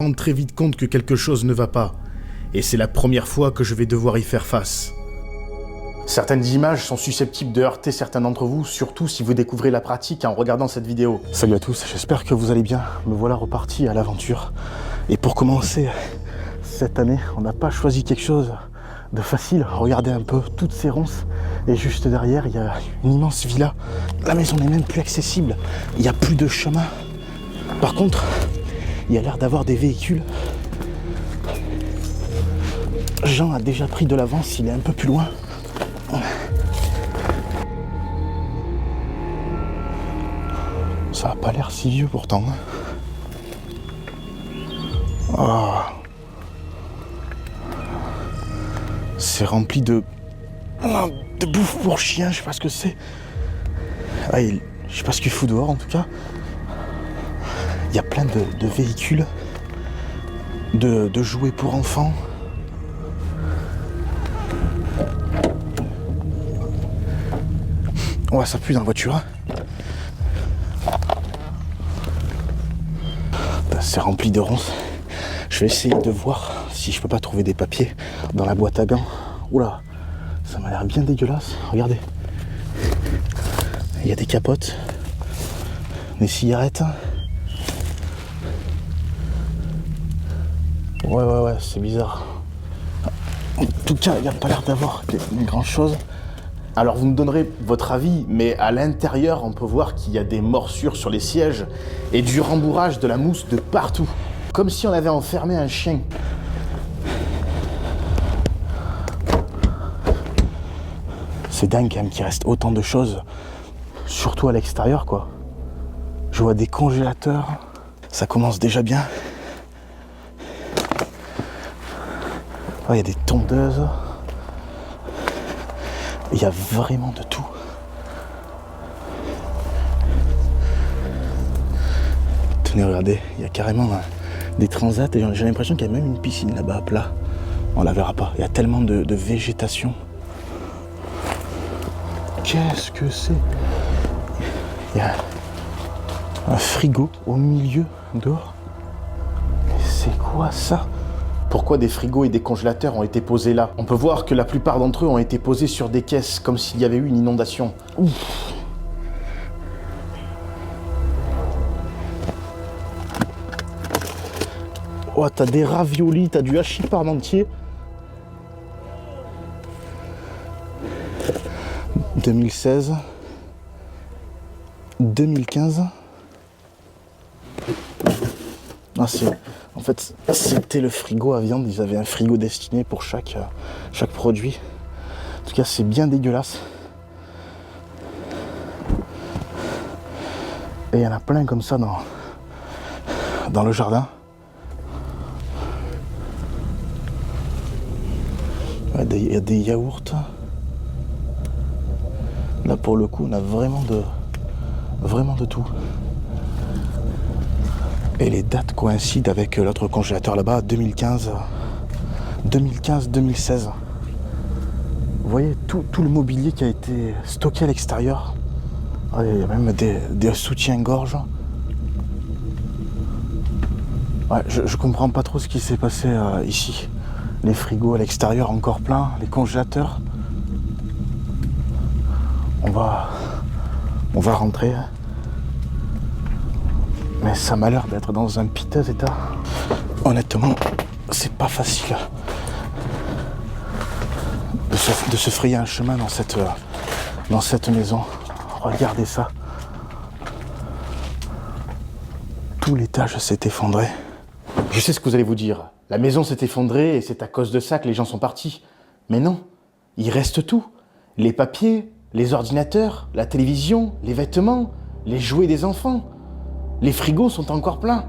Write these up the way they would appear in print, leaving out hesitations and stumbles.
Je me rends très vite compte que quelque chose ne va pas, et c'est la première fois que je vais devoir y faire face. Certaines images sont susceptibles de heurter certains d'entre vous, surtout si vous découvrez la pratique en regardant cette vidéo. Salut à tous, j'espère que vous allez bien. Me voilà reparti à l'aventure. Et pour commencer cette année, on n'a pas choisi quelque chose de facile. Regardez un peu toutes ces ronces. Et juste derrière, il y a une immense villa. La maison n'est même plus accessible. Il n'y a plus de chemin. Par contre, il y a l'air d'avoir des véhicules. Jean a déjà pris de l'avance, il est un peu plus loin. Ça a pas l'air si vieux pourtant. Oh. C'est rempli de bouffe pour chien, je sais pas ce que c'est. Ah, je sais pas ce qu'il fout dehors en tout cas. Il y a plein de véhicules, de jouets pour enfants. Ouais, ça pue dans la voiture. C'est rempli de ronces. Je vais essayer de voir si je peux pas trouver des papiers dans la boîte à gants. Oula, ça m'a l'air bien dégueulasse. Regardez. Il y a des capotes, des cigarettes. Ouais, c'est bizarre. En tout cas, il n'y a pas l'air d'avoir grand chose. Alors vous me donnerez votre avis, mais à l'intérieur, on peut voir qu'il y a des morsures sur les sièges et du rembourrage de la mousse de partout. Comme si on avait enfermé un chien. C'est dingue quand même qu'il reste autant de choses, surtout à l'extérieur quoi. Je vois des congélateurs, ça commence déjà bien. Oh, il y a des tondeuses. Il y a vraiment de tout. Tenez, regardez, il y a carrément des transats et j'ai l'impression qu'il y a même une piscine là-bas à plat. On la verra pas. Il y a tellement de végétation. Qu'est-ce que c'est? Il y a un frigo au milieu dehors. Mais c'est quoi ça? Pourquoi des frigos et des congélateurs ont été posés là? On peut voir que la plupart d'entre eux ont été posés sur des caisses, comme s'il y avait eu une inondation. Ouf. Oh, t'as des raviolis, t'as du hachis parmentier. 2016. 2015. Ah, en fait, c'était le frigo à viande. Ils avaient un frigo destiné pour chaque produit. En tout cas, c'est bien dégueulasse. Et il y en a plein comme ça dans le jardin. Il y a des yaourts. Là, pour le coup, on a vraiment de tout. Et les dates coïncident avec l'autre congélateur là-bas, 2015-2016. Vous voyez tout le mobilier qui a été stocké à l'extérieur. Il y a même des soutiens-gorge. Ouais, je comprends pas trop ce qui s'est passé ici. Les frigos à l'extérieur encore pleins, les congélateurs. On va rentrer. Mais ça m'a l'air d'être dans un piteux état. Honnêtement, c'est pas facile de se frayer un chemin dans cette maison. Regardez ça. Tout l'étage s'est effondré. Je sais ce que vous allez vous dire. La maison s'est effondrée et c'est à cause de ça que les gens sont partis. Mais non, il reste tout. Les papiers, les ordinateurs, la télévision, les vêtements, les jouets des enfants. Les frigos sont encore pleins.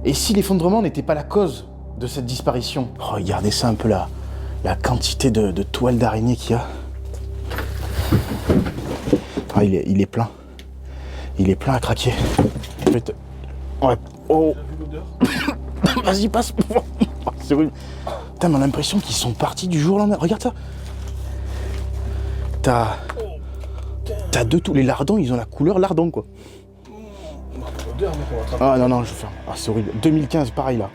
Et si l'effondrement n'était pas la cause de cette disparition? Regardez ça un peu la quantité de toiles d'araignée qu'il y a. Ah, il est plein. Il est plein à craquer. Ouais. Oh. Vas-y, passe. C'est horrible. Putain, mais on a l'impression qu'ils sont partis du jour au lendemain. Regarde ça. T'as de tout. Les lardons, ils ont la couleur lardon, quoi. Ah non, je ferme. Ah, c'est horrible. 2015, pareil là.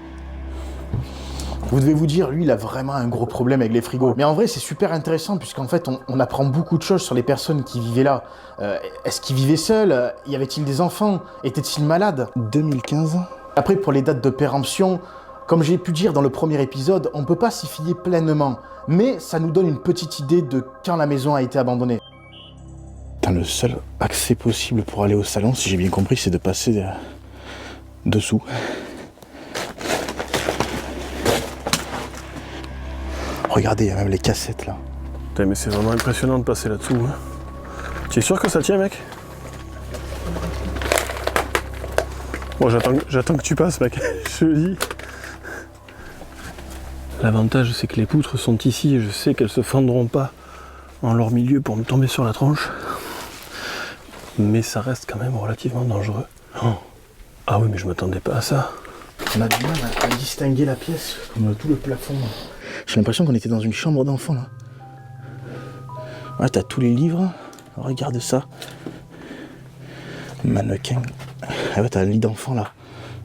Vous devez vous dire, lui, il a vraiment un gros problème avec les frigos. Mais en vrai, c'est super intéressant, puisqu'en fait, on apprend beaucoup de choses sur les personnes qui vivaient là. Est-ce qu'ils vivaient seuls? Y avait-il des enfants? Étaient-ils malades? 2015. Après, pour les dates de péremption, comme j'ai pu dire dans le premier épisode, on peut pas s'y fier pleinement. Mais ça nous donne une petite idée de quand la maison a été abandonnée. Putain, le seul accès possible pour aller au salon, si j'ai bien compris, c'est de passer dessous. Regardez, il y a même les cassettes là. Putain, mais c'est vraiment impressionnant de passer là-dessous. Hein. Tu es sûr que ça tient, mec? Bon, j'attends que tu passes, mec. Je te le dis. L'avantage, c'est que les poutres sont ici et je sais qu'elles se fendront pas en leur milieu pour me tomber sur la tronche. Mais ça reste quand même relativement dangereux. Oh. Ah oui, mais je m'attendais pas à ça. On a du mal à distinguer la pièce, comme tout le plafond. J'ai l'impression qu'on était dans une chambre d'enfant là. Ouais, t'as tous les livres. Regarde ça. Mannequin. Ah ouais, t'as le lit d'enfant là.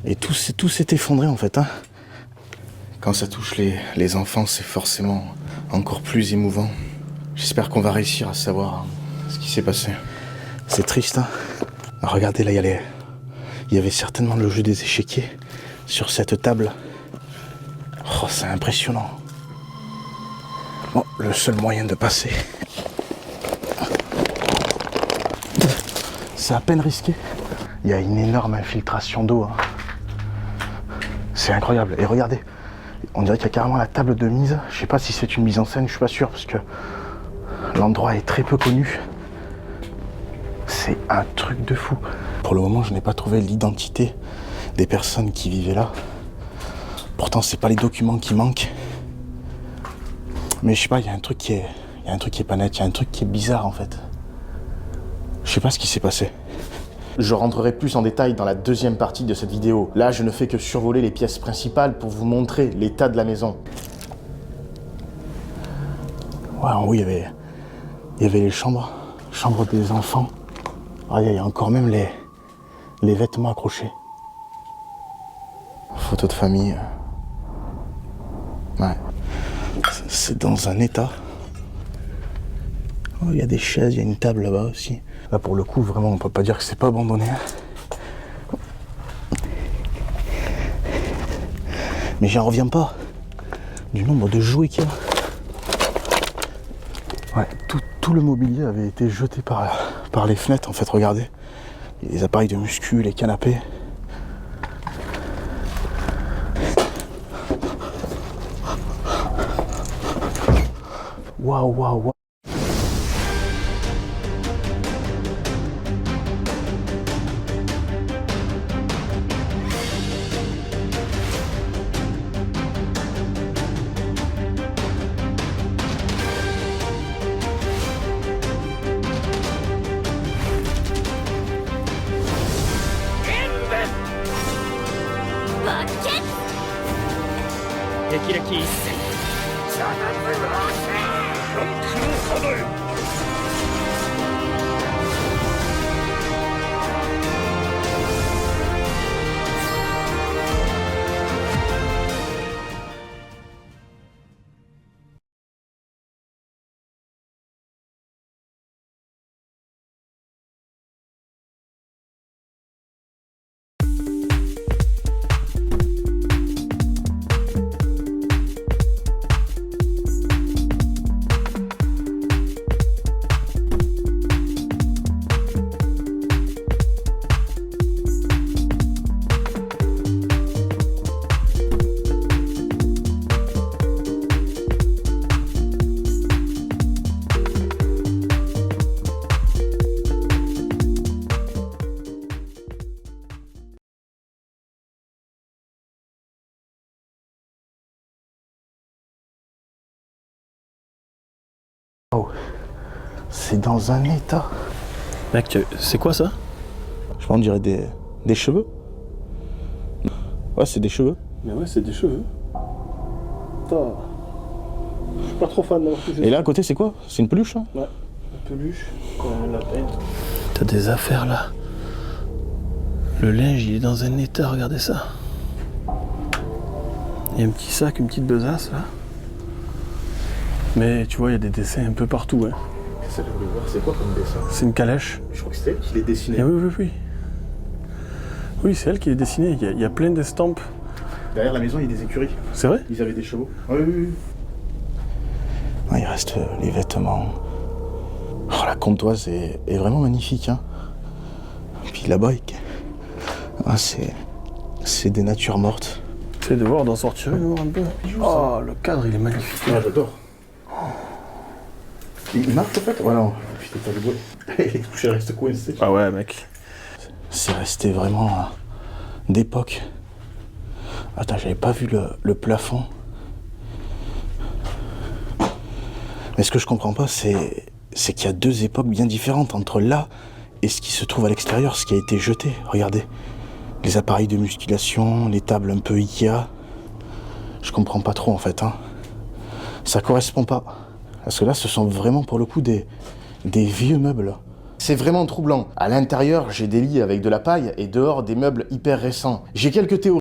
Et tout s'est effondré en fait. Hein. Quand ça touche les enfants, c'est forcément encore plus émouvant. J'espère qu'on va réussir à savoir ce qui s'est passé. C'est triste, hein. Alors, regardez, là, il y avait certainement le jeu des échiquiers sur cette table. Oh, c'est impressionnant. Bon, le seul moyen de passer. C'est à peine risqué. Il y a une énorme infiltration d'eau. Hein. C'est incroyable. Et regardez, on dirait qu'il y a carrément la table de mise. Je sais pas si c'est une mise en scène, je suis pas sûr, parce que l'endroit est très peu connu. C'est un truc de fou. Pour le moment, je n'ai pas trouvé l'identité des personnes qui vivaient là. Pourtant, c'est pas les documents qui manquent. Mais je sais pas, il y a un truc qui est pas net, il y a un truc qui est bizarre en fait. Je sais pas ce qui s'est passé. Je rentrerai plus en détail dans la deuxième partie de cette vidéo. Là, je ne fais que survoler les pièces principales pour vous montrer l'état de la maison. Ouais, en haut, il y avait les chambres des enfants. Ah, il y a encore même les vêtements accrochés. Photo de famille. Ouais. C'est dans un état. Oh, il y a des chaises, il y a une table là-bas aussi. Là, pour le coup, vraiment, on peut pas dire que c'est pas abandonné. Mais j'en reviens pas du nombre de jouets qu'il y a. Ouais, tout le mobilier avait été jeté par les fenêtres, en fait, regardez. Les appareils de muscu, les canapés. Waouh, waouh, waouh. Oh, c'est dans un état. Mec, c'est quoi ça? Je pense on dirait des cheveux. Ouais, c'est des cheveux. Mais ouais, c'est des cheveux. Putain. Je suis pas trop fan d'avoir touché. Et là à côté, c'est quoi? C'est une peluche hein? Ouais, la peluche, la peine. T'as des affaires là. Le linge, il est dans un état, regardez ça. Il y a un petit sac, une petite besace là. Mais tu vois, il y a des dessins un peu partout. Hein. Ça, je voulais voir, c'est quoi comme dessin? C'est une calèche. Je crois que c'est elle qui les dessinait. Et oui. Oui, c'est elle qui les dessinée. Il y a plein d'estampes. Derrière la maison, il y a des écuries. C'est vrai? Ils avaient des chevaux. Oui. Ah, il reste les vêtements. Oh, la comptoise est vraiment magnifique. Hein. Puis là-bas, c'est des natures mortes. Essaye de voir, d'en sortir une un peu. Oh, le cadre, il est magnifique. Ah, j'adore. Il marche en fait? Voilà. Putain, t'as le bruit. Les touches, elles restent coincées. Ah ouais, mec. C'est resté vraiment d'époque. Attends, j'avais pas vu le plafond. Mais ce que je comprends pas, c'est qu'il y a deux époques bien différentes entre là et ce qui se trouve à l'extérieur, ce qui a été jeté. Regardez. Les appareils de musculation, les tables un peu Ikea. Je comprends pas trop en fait. Hein. Ça correspond pas. Parce que là, ce sont vraiment pour le coup des vieux meubles. C'est vraiment troublant. À l'intérieur, j'ai des lits avec de la paille et dehors, des meubles hyper récents. J'ai quelques théories.